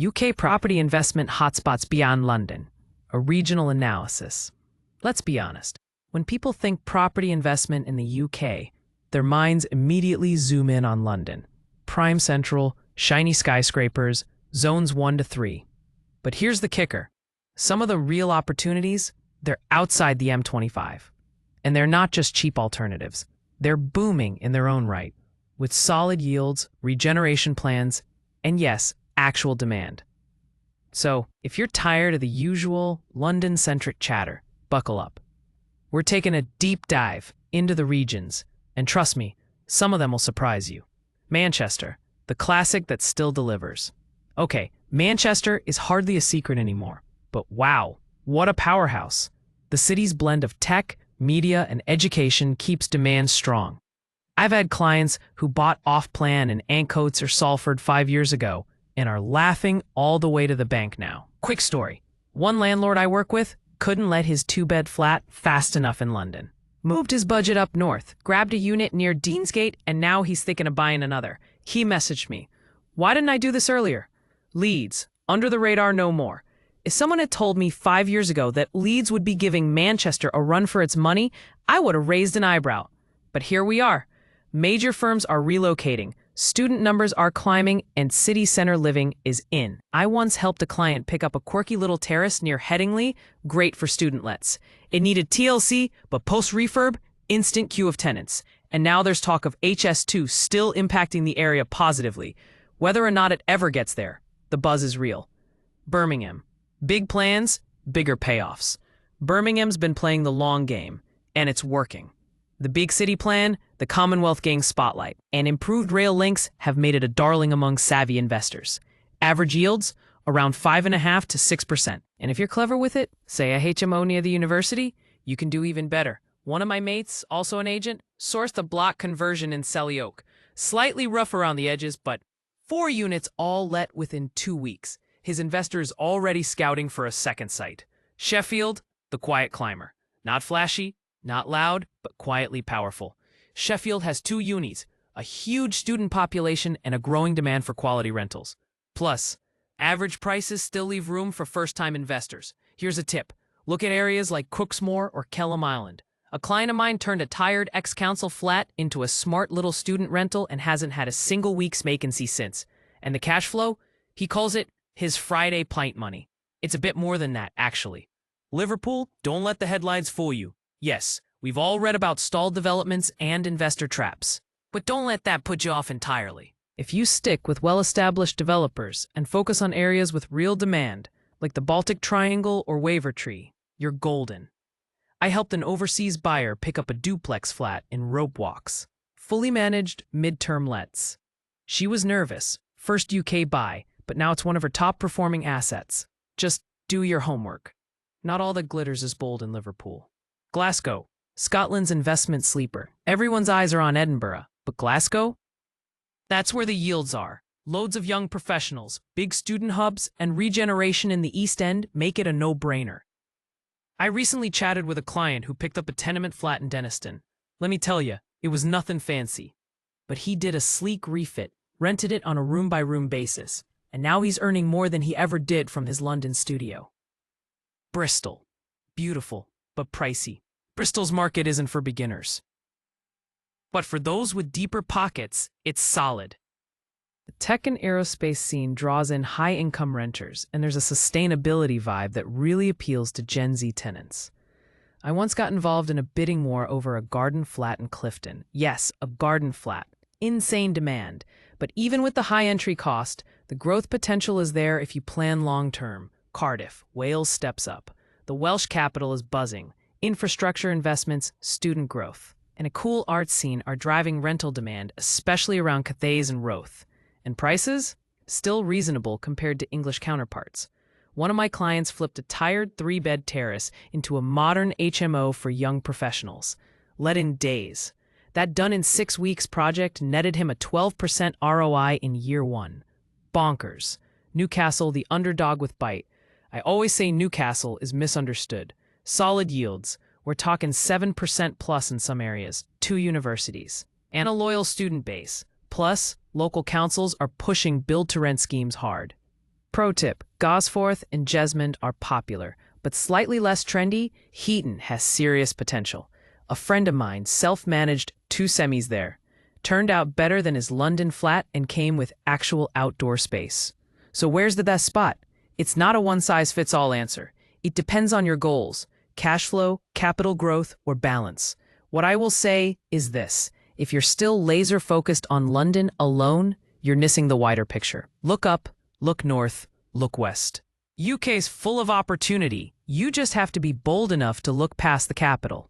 UK property investment hotspots beyond London, a regional analysis. Let's be honest, when people think property investment in the UK, their minds immediately zoom in on London. Prime Central, shiny skyscrapers, zones 1 to 3. But here's the kicker. Some of the real opportunities, they're outside the M25. And they're not just cheap alternatives. They're booming in their own right, with solid yields, regeneration plans, and yes, actual demand. So, if you're tired of the usual London-centric chatter, buckle up. We're taking a deep dive into the regions, and trust me, some of them will surprise you. Manchester, the classic that still delivers. Okay, Manchester is hardly a secret anymore, but wow, what a powerhouse. The city's blend of tech, media, and education keeps demand strong. I've had clients who bought off-plan in Ancoats or Salford 5 years ago and are laughing all the way to the bank now. Quick story. One landlord I work with couldn't let his 2-bed flat fast enough in London. Moved his budget up north, grabbed a unit near Deansgate, and now he's thinking of buying another. He messaged me, "Why didn't I do this earlier?" Leeds, under the radar no more. If someone had told me 5 years ago that Leeds would be giving Manchester a run for its money, I would have raised an eyebrow. But here we are. Major firms are relocating, student numbers are climbing, and city center living is in. I once helped a client pick up a quirky little terrace near Headingley, great for student lets. It needed TLC, but post-refurb, instant queue of tenants. And now there's talk of HS2 still impacting the area positively. Whether or not it ever gets there, the buzz is real. Birmingham. Big plans, bigger payoffs. Birmingham's been playing the long game, and it's working. The big city plan, the Commonwealth Gang spotlight, and improved rail links have made it a darling among savvy investors. Average yields, around 5.5% to 6%. And if you're clever with it, say a HMO near the university, you can do even better. One of my mates, also an agent, sourced a block conversion in Selly Oak. Slightly rough around the edges, but 4 units all let within 2 weeks. His investor is already scouting for a second site. Sheffield, the quiet climber. Not flashy, not loud, but quietly powerful. Sheffield has 2 unis, a huge student population, and a growing demand for quality rentals. Plus, average prices still leave room for first-time investors. Here's a tip. Look at areas like Crooksmoor or Kelham Island. A client of mine turned a tired ex-council flat into a smart little student rental and hasn't had a single week's vacancy since. And the cash flow? He calls it his Friday pint money. It's a bit more than that, actually. Liverpool, don't let the headlines fool you. Yes, we've all read about stalled developments and investor traps. But don't let that put you off entirely. If you stick with well-established developers and focus on areas with real demand, like the Baltic Triangle or Wavertree, you're golden. I helped an overseas buyer pick up a duplex flat in Rope Walks. Fully managed, mid-term lets. She was nervous, first UK buy, but now it's one of her top-performing assets. Just do your homework. Not all that glitters is gold in Liverpool. Glasgow, Scotland's investment sleeper. Everyone's eyes are on Edinburgh, but Glasgow? That's where the yields are. Loads of young professionals, big student hubs, and regeneration in the East End make it a no-brainer. I recently chatted with a client who picked up a tenement flat in Denniston. Let me tell you, it was nothing fancy. But he did a sleek refit, rented it on a room-by-room basis, and now he's earning more than he ever did from his London studio. Bristol. Beautiful, but pricey. Bristol's market isn't for beginners. But for those with deeper pockets, it's solid. The tech and aerospace scene draws in high-income renters, and there's a sustainability vibe that really appeals to Gen Z tenants. I once got involved in a bidding war over a garden flat in Clifton. Yes, a garden flat. Insane demand. But even with the high entry cost, the growth potential is there if you plan long-term. Cardiff, Wales steps up. The Welsh capital is buzzing. Infrastructure investments, student growth. And a cool art scene are driving rental demand, especially around Cathays and Roath. And prices? Still reasonable compared to English counterparts. One of my clients flipped a tired 3-bed terrace into a modern HMO for young professionals. Let in days. That done in 6 weeks project netted him a 12% ROI in year 1. Bonkers. Newcastle, the underdog with bite. I always say Newcastle is misunderstood. Solid yields. We're talking 7% plus in some areas. 2 universities. And a loyal student base. Plus, local councils are pushing build-to-rent schemes hard. Pro tip, Gosforth and Jesmond are popular, but slightly less trendy, Heaton has serious potential. A friend of mine self-managed 2 semis there. Turned out better than his London flat and came with actual outdoor space. So where's the best spot? It's not a one-size-fits-all answer. It depends on your goals: cash flow, capital growth, or balance. What I will say is this: if you're still laser-focused on London alone, you're missing the wider picture. Look up, look north, look west. UK's full of opportunity. You just have to be bold enough to look past the capital.